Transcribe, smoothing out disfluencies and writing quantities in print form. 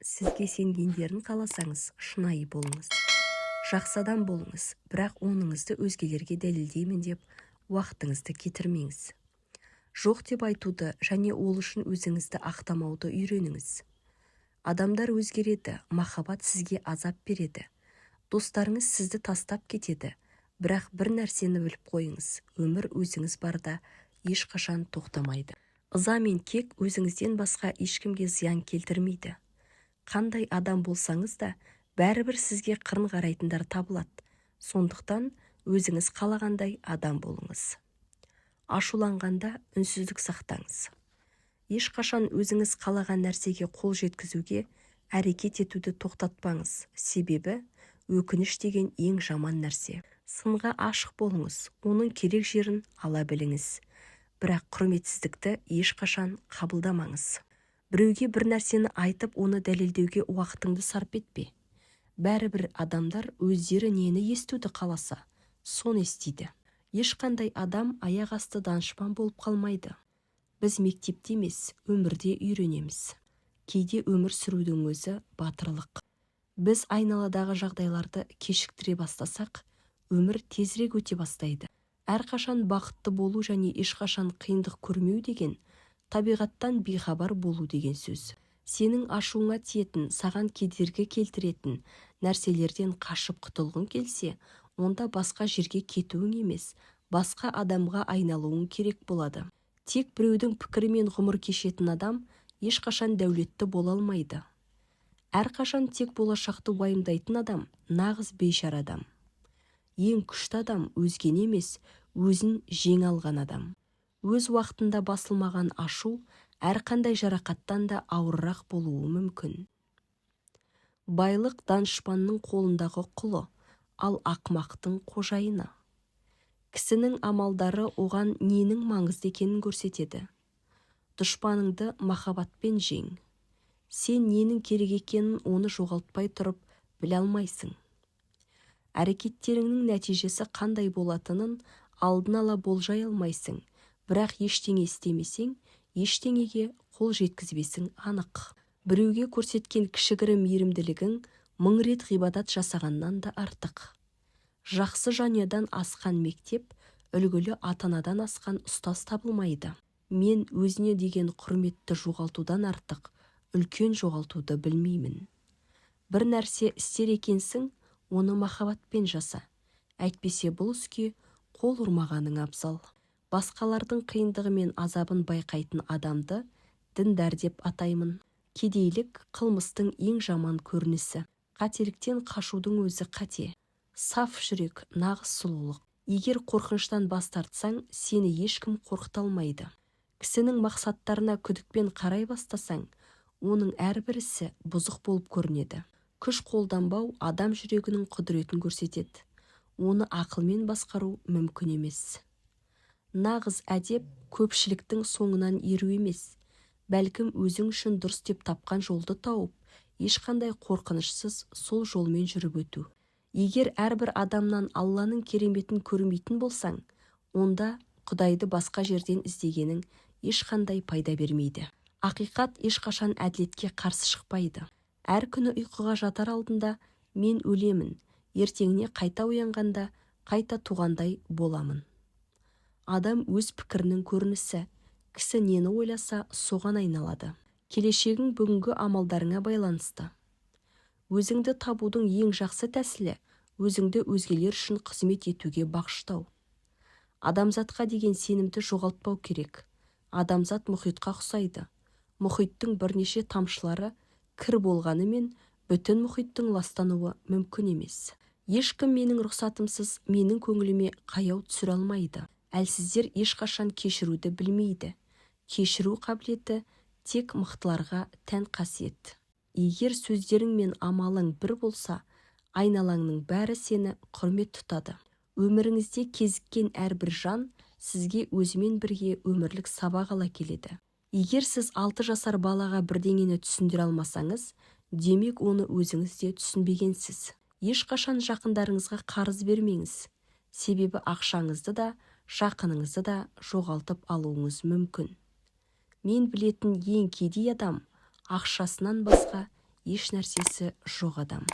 Сізге сенгендерін қаласаңыз, шынайы болыңыз. Жақсы адам болыңыз, бірақ оныңызды өзгелерге дәлелдеймін деп уақытыңызды кетірмеңіз. Жоқ деп айтуды және ол үшін өзіңізді ақтамауды үйреніңіз. Адамдар өзгереді, махаббат сізге азап береді. Достарыңыз сізді тастап кетеді, бірақ бір нәрсені біліп қойыңыз, өмір өзіңіз барда ешқашан тоқтамайды. Ыза мен кек өзіңізден басқа ешкімге зиян келтірмейді. Қандай адам болсаңыз да, бәрібір сізге қырын қарайтындар табылады. Сондықтан өзіңіз қалағандай адам болыңыз. Ашуланғанда үнсіздік сақтаңыз. Ешқашан өзіңіз қалаған нәрсеге қол жеткізуге әрекет етуді тоқтатпаңыз. Себебі өкініш деген ең жаман нәрсе. Сынға ашық болыңыз, оның керек жерін ала біліңіз. Бірақ құрметсіздікті ешқашан қабылдамаңыз. Біреуге бір нәрсені айтып, оны дәлелдеуге уақытыңды сарп етпе. Бәрібір адамдар өздері нені естуді қаласа, соны естиді. Ешқандай адам аяқ асты данышпан болып қалмайды. Біз мектепте емес, өмірде үйренеміз. Кейде өмір сүрудің өзі батырлық. Біз айналадағы жағдайларды кешіктіре бастасақ, өмір тезірек өте бастайды. Әрқашан бақытты болу және ешқашан қиындық көрмеу деген табиғаттан бейхабар болу деген сөз. Сенің ашуыңа тиетін, саған кедергі келтіретін нәрселерден қашып құтылғың келсе, онда басқа жерге кетуің емес, басқа адамға айналуың керек болады. Тек біреудің пікірімен ғұмыр кешетін адам ешқашан дәулетті бола алмайды. Әрқашан тек болашақты уайымдайтын адам нағыз бейшара адам. Ең күшті адам өзгені емес, өзін жеңе алған адам. Өз уақытында басылмаған ашу әрқандай жарақаттан да ауырырақ болуы мүмкін. Байлық данышпанның қолындағы құлы, ал ақымақтың қожайыны. Кісінің амалдары оған ненің маңызды екенін көрсетеді. Дұшпаныңды махаббатпен жең. Сен ненің керек екенін оны жоғалтпай тұрып біле алмайсың. Әрекеттеріңнің нәтижесі қандай болатынын алдын ала болжай алмайсың, бірақ ештеңе істемесең, ештеңеге қол жеткізбесің анық. Біреуге көрсеткен кішігірім мейірімділігің 1000 рет ғибадат жасағаннан да артық. Жақсы жанұядан асқан мектеп, үлгілі ата-анадан асқан ұстаз табылмайды. Мен өзіне деген құрметті жоғалтудан артық, үлкен жоғалтуды білмеймін. Бір нәрсе істер екенсің, оны махаббатпен жаса. Әйтпесе бұл іске қол ұрмағаның абзал. Басқалардың қиындығы мен азабын байқайтын адамды діндар деп атаймын. Кедейлік қылмыстың ең жаман көрінісі. Қателіктен қашудың өзі қате. Саф жүрек нағыз сұлулық. Егер қорқыныштан бас тартсаң, сені ешкім қорқыта алмайды. Кісінің мақсаттарына күдікпен қарай бастасаң, оның әрбір ісі бұзық болып көрінеді. Күш қолданбау адам жүрегінің құдіретін көрсетеді. Оны ақылмен басқару мүмкін емес. Нағыз әдеп көпшіліктің соңынан еру емес. Бәлкім өзің үшін дұрыс деп тапқан жолды тауып, ешқандай қорқынышсыз сол жолмен жүріп өту. Егер әрбір адамнан Алланың кереметін көрмейтін болсаң, онда Құдайды басқа жерден іздегенің ешқандай пайда бермейді. Ақиқат ешқашан әділетке қарсы шықпайды. Әр күні ұйқыға жатар алдында мен өлемін, ертеңіне қайта оянғанда қайта туғандай боламын. Адам өз пікірінің көрінісі, кісі нені ойласа соған айналады. Келешегің бүгінгі амалдарыңа байланысты. Өзіңді табудың ең жақсы тәсілі өзіңді өзгелер үшін қызмет етуге бағыштау. Адамзатқа деген сенімді жоғалтпау керек. Адамзат мұхитқа ұқсайды. Мұхиттың бірнеше тамшылары кір болғанымен бүтін мұхиттың ластануы мүмкін емес. Ешкім менің рұқсатымсыз менің көңіліме қаяу түсіре алмайды. Әлсіздер ешқашан кешіруді білмейді. Кешіру қабілеті тек мықтыларға тән қасиет. Егер сөздерің мен амалың бір болса, айналаңның бәрі сені құрмет тұтады. Өміріңізде кезіккен әрбір жан сізге өзімен бірге өмірлік сабақ ала келеді. Егер сіз 6 жасар балаға бірдеңені түсіндіре алмасаңыз, демек оны өзіңіз де түсінбегенсіз. Ешқашан жақындарыңызға қарыз бермеңіз. Себебі ақшаңызды да, жақыныңызды да жоғалтып алуыңыз мүмкін. Мен білетін ең кедей адам ақшасынан басқа еш нәрсесі жоқ адам.